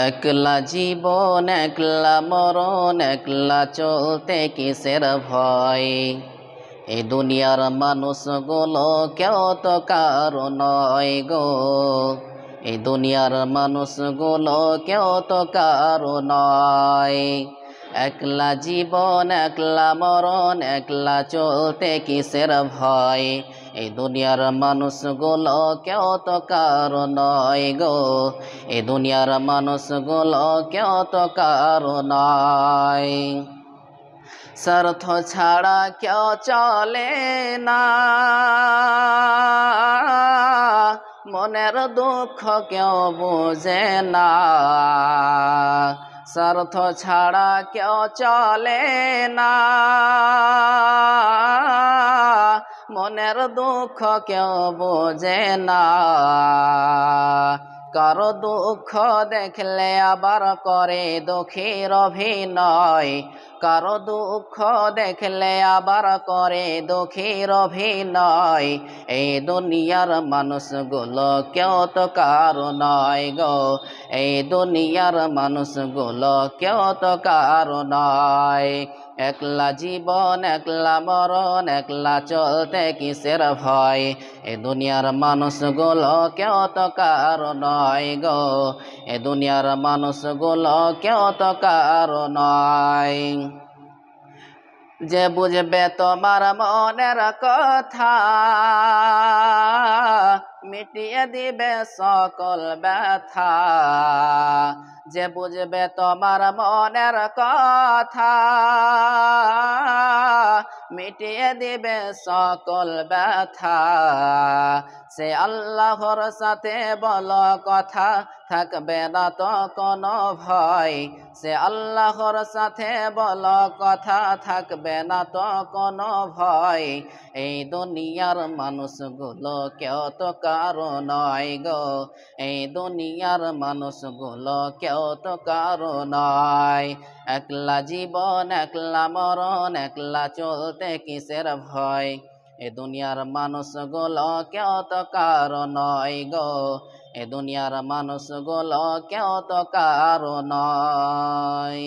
একলা জীবন একলা মরণ, একলা চলতে কিসের ভয়। এই দুনিয়ার মানুষগুলো কেউ তো কারো নয় গো। এই দুনিয়ার মানুষগুলো কেউ তো কারো নয়। একলা জীবন একলা মরণ, একলা চলতে কিসের ভয়। এই দুনিয়ার মানুষগুলো কেউ তো কারো নয় গো। এই দুনিয়ার মানুষগুলো কেউ তো কারো নয়। স্বার্থ ছাড়া কেউ চলে না, মনের দুঃখ কেউ বোঝে না। স্বার্থ ছাড়া কেউ চলে না, মনের দুঃখ কেউ বোঝে না। কারো দুঃখ দেখলে আবার করে দুঃখের অভিনয়। কারো দুঃখ দেখলে আবার করে দুঃখের অভিনয়। এই দুনিয়ার মানুষগুলো কেউ তো কারো নয় গো। এই দুনিয়ার মানুষগুলো কেউ তো কারো নয়। একলা জীবন একলা মরণ, একলা চলতে কিসের ভয়। এ দুনিয়ার মানুষগুলো কেউ তো কারো নয় গো। এ দুনিয়ার মানুষগুলো কেউ তো কারো নয়। যে বুঝবে তোমার মনের কথা, মিটিয়ে দিবে সকল ব্যথা। যে বুঝবে তোমার মনের কথা, মিটিয়ে দিবে সকল ব্যথা। সে আল্লাহর সাথে বলো কথা, থাকবে না তো কোনো ভয়। সে আল্লাহর সাথে বলো কথা, থাকবে না তো কোনো ভয়। এই দুনিয়ার মানুষগুলো কেউ তো কারো নয় গো। এই দুনিয়ার মানুষগুলো কেউ তো কারো নয়। একলা জীবন একলা মরণ, একলা চলতে কিসের ভয়। এ দুনিয়ার মানুষগুলো কেউ তো কারো নয় গো। এ দুনিয়ার মানুষগুলো কেউ তো কারো নয়।